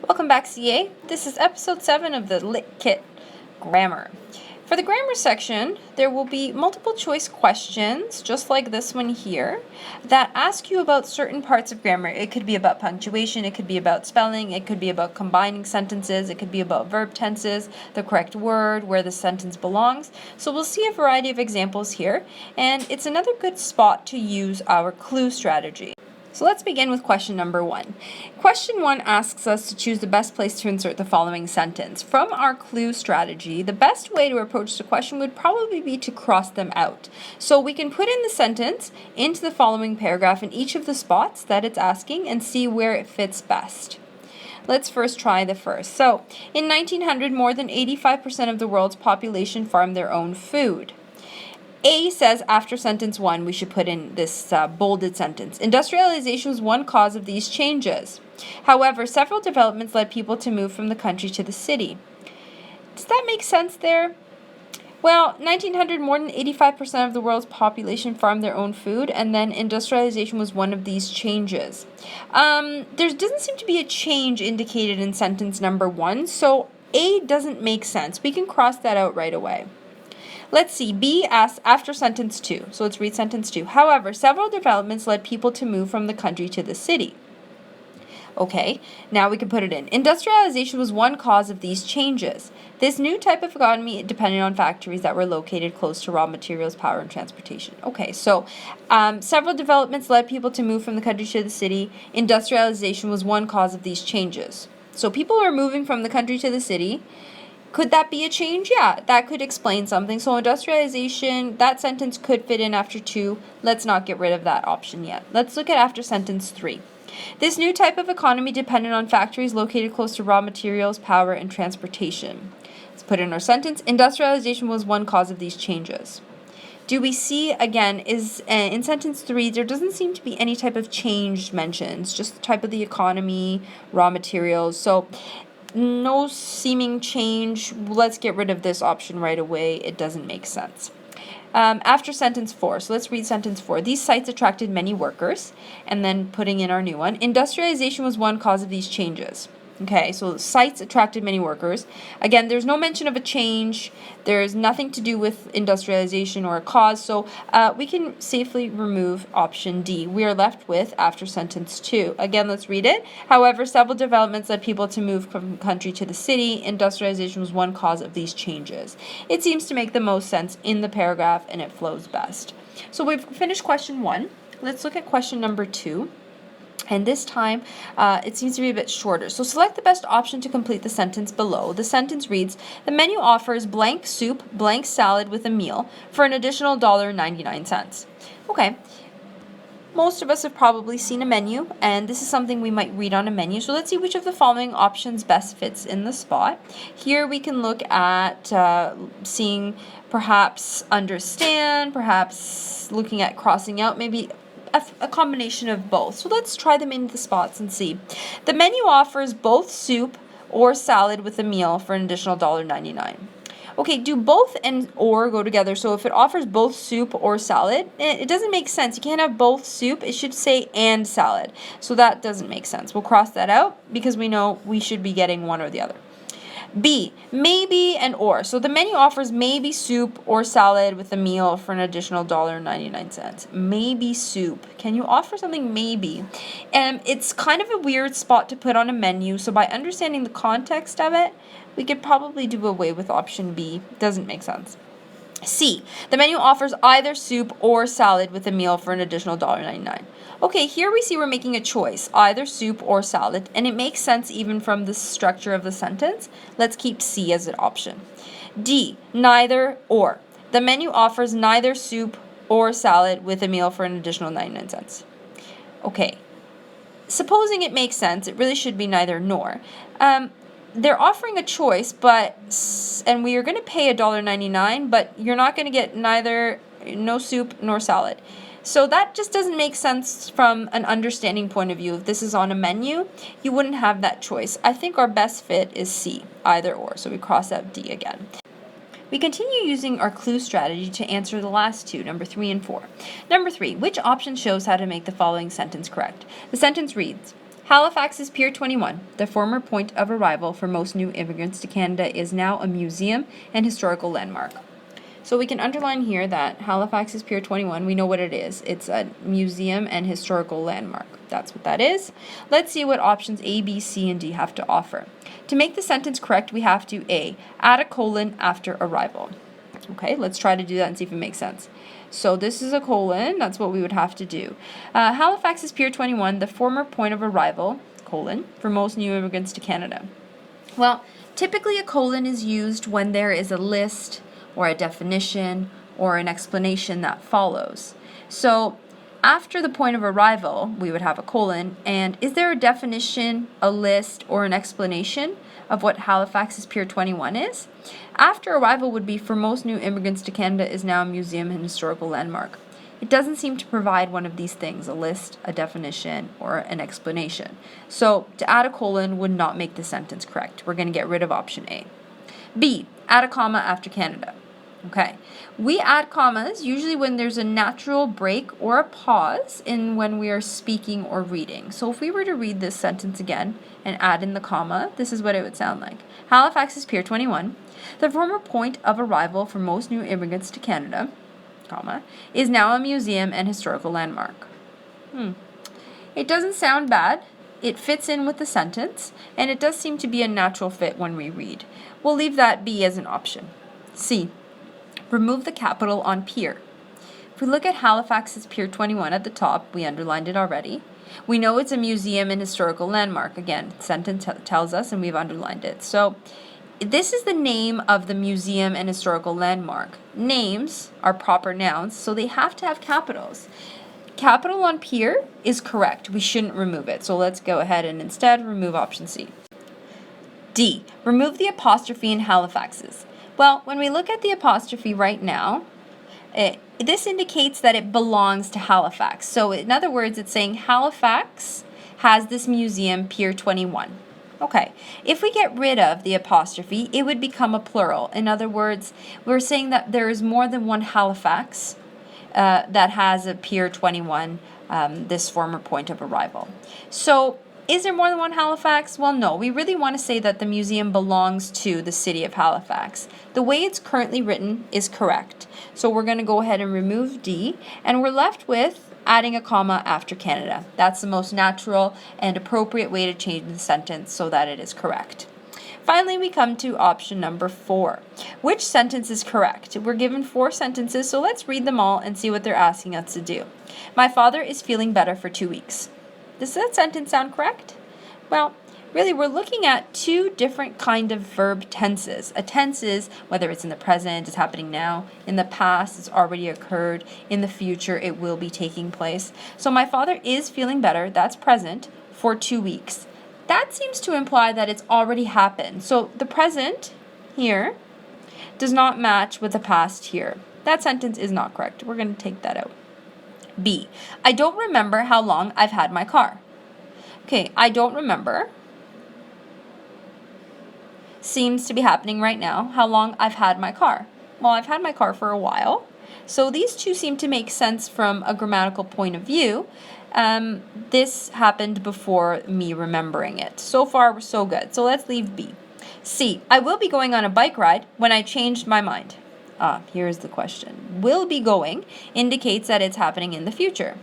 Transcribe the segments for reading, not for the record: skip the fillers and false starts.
Welcome back, CA. This is episode 7 of the Lit Kit Grammar. For the grammar section, there will be multiple choice questions, just like this one here, that ask you about certain parts of grammar. It could be about punctuation, it could be about spelling, it could be about combining sentences, it could be about verb tenses, the correct word, where the sentence belongs. So we'll see a variety of examples here, and it's another good spot to use our clue strategy. So let's begin with question number 1. Question 1 asks us to choose the best place to insert the following sentence. From our clue strategy, the best way to approach the question would probably be to cross them out. So we can put in the sentence into the following paragraph in each of the spots that it's asking and see where it fits best. Let's first try the first. So, in 1900, more than 85% of the world's population farmed their own food. A says after sentence 1, we should put in this bolded sentence. Industrialization was one cause of these changes. However, several developments led people to move from the country to the city. Does that make sense there? Well, 1900, more than 85% of the world's population farmed their own food, and then industrialization was one of these changes. There doesn't seem to be a change indicated in sentence number 1, so A doesn't make sense. We can cross that out right away. Let's see, B asks after sentence 2. So let's read sentence 2. However, several developments led people to move from the country to the city. Okay, now we can put it in. Industrialization was one cause of these changes. This new type of economy depended on factories that were located close to raw materials, power, and transportation. Okay, so several developments led people to move from the country to the city. Industrialization was one cause of these changes. So people are moving from the country to the city. Could that be a change? Yeah, that could explain something. So industrialization, that sentence could fit in after 2. Let's not get rid of that option yet. Let's look at after sentence 3. This new type of economy depended on factories located close to raw materials, power, and transportation. Let's put in our sentence. Industrialization was one cause of these changes. Do we see, again, is in sentence 3, there doesn't seem to be any type of change mentioned. It's just the type of the economy, raw materials. So no seeming change. Let's get rid of this option right away. It doesn't make sense. After sentence 4, so let's read sentence 4. These sites attracted many workers, and then putting in our new one. Industrialization was one cause of these changes. Okay, so sites attracted many workers. Again, there's no mention of a change. There's nothing to do with industrialization or a cause, so we can safely remove option D. We are left with after sentence 2. Again, let's read it. However, several developments led people to move from country to the city. Industrialization was one cause of these changes. It seems to make the most sense in the paragraph, and it flows best. So we've finished question 1. Let's look at question number 2. And this time, it seems to be a bit shorter. So select the best option to complete the sentence below. The sentence reads, the menu offers blank soup, blank salad with a meal for an additional $1.99. Okay. Most of us have probably seen a menu, and this is something we might read on a menu. So let's see which of the following options best fits in the spot. Here we can look at seeing perhaps understand, perhaps looking at crossing out, maybe a combination of both. So let's try them into the spots and see. The menu offers both soup or salad with a meal for an additional $1.99. Okay, do both and or go together? So if it offers both soup or salad, it doesn't make sense. You can't have both soup. It should say and salad. So that doesn't make sense. We'll cross that out because we know we should be getting one or the other. B, maybe and or. So the menu offers maybe soup or salad with a meal for an additional $1.99. Maybe soup. Can you offer something maybe? And it's kind of a weird spot to put on a menu, so by understanding the context of it, we could probably do away with option B. Doesn't make sense. C, the menu offers either soup or salad with a meal for an additional $1.99. Okay, here we see we're making a choice, either soup or salad, and it makes sense even from the structure of the sentence. Let's keep C as an option. D, neither or. The menu offers neither soup or salad with a meal for an additional 99 cents. Okay, supposing it makes sense, it really should be neither nor. They're offering a choice, and we are going to pay $1.99, but you're not going to get no soup nor salad. So that just doesn't make sense from an understanding point of view. If this is on a menu, you wouldn't have that choice. I think our best fit is C, either or. So we cross out D again. We continue using our clue strategy to answer the last two, number 3 and 4. Number 3, which option shows how to make the following sentence correct? The sentence reads, Halifax's Pier 21, the former point of arrival for most new immigrants to Canada, is now a museum and historical landmark. So we can underline here that Halifax's Pier 21, we know what it is. It's a museum and historical landmark. That's what that is. Let's see what options A, B, C, and D have to offer. To make the sentence correct, we have to A, add a colon after arrival. Okay, let's try to do that and see if it makes sense. So this is a colon, that's what we would have to do. Halifax's Pier 21, the former point of arrival, colon, for most new immigrants to Canada. Well, typically a colon is used when there is a list or a definition or an explanation that follows. So after the point of arrival, we would have a colon, and is there a definition, a list, or an explanation of what Halifax's Pier 21 is? After arrival would be for most new immigrants to Canada is now a museum and historical landmark. It doesn't seem to provide one of these things, a list, a definition, or an explanation. So to add a colon would not make the sentence correct. We're going to get rid of option A. B, add a comma after Canada. Okay, we add commas usually when there's a natural break or a pause in when we are speaking or reading. So if we were to read this sentence again and add in the comma, this is what it would sound like. Halifax's Pier 21, the former point of arrival for most new immigrants to Canada, comma, is now a museum and historical landmark. It doesn't sound bad. It fits in with the sentence, and it does seem to be a natural fit when we read. We'll leave that B as an option. C, remove the capital on Pier. If we look at Halifax's Pier 21 at the top, we underlined it already. We know it's a museum and historical landmark. Again, the sentence tells us, and we've underlined it. So this is the name of the museum and historical landmark. Names are proper nouns, so they have to have capitals. Capital on Pier is correct. We shouldn't remove it. So let's go ahead and instead remove option C. D, remove the apostrophe in Halifax's. Well, when we look at the apostrophe right now, this indicates that it belongs to Halifax. So in other words, it's saying Halifax has this museum, Pier 21. Okay, if we get rid of the apostrophe, it would become a plural. In other words, we're saying that there is more than one Halifax that has a Pier 21, this former point of arrival. So is there more than one Halifax? Well, no. We really want to say that the museum belongs to the city of Halifax. The way it's currently written is correct. So we're going to go ahead and remove D, and we're left with adding a comma after Canada. That's the most natural and appropriate way to change the sentence so that it is correct. Finally, we come to option number 4. Which sentence is correct? We're given 4 sentences, so let's read them all and see what they're asking us to do. My father is feeling better for 2 weeks. Does that sentence sound correct? Well, really, we're looking at 2 different kind of verb tenses. A tense is whether it's in the present, it's happening now. In the past, it's already occurred. In the future, it will be taking place. So my father is feeling better, that's present, for 2 weeks. That seems to imply that it's already happened. So the present here does not match with the past here. That sentence is not correct. We're going to take that out. B, I don't remember how long I've had my car. Okay, I don't remember seems to be happening right now. How long I've had my car? Well, I've had my car for a while. So these two seem to make sense from a grammatical point of view. This happened before me remembering it. So far, so good. So let's leave B. C, I will be going on a bike ride when I changed my mind. Here's the question. Will be going indicates that it's happening in the future.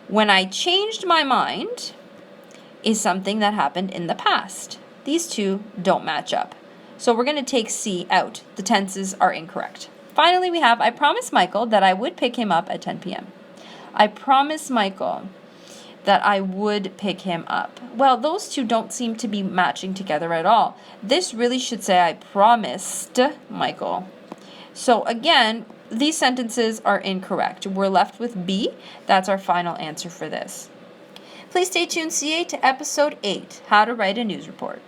When I changed my mind is something that happened in the past. These two don't match up. So we're going to take C out. The tenses are incorrect. Finally, we have, I promised Michael that I would pick him up at 10 p.m. I promised Michael that I would pick him up. Well, those two don't seem to be matching together at all. This really should say I promised Michael. So again, these sentences are incorrect. We're left with B. That's our final answer for this. Please stay tuned, CA, to episode 8, How to Write a News Report.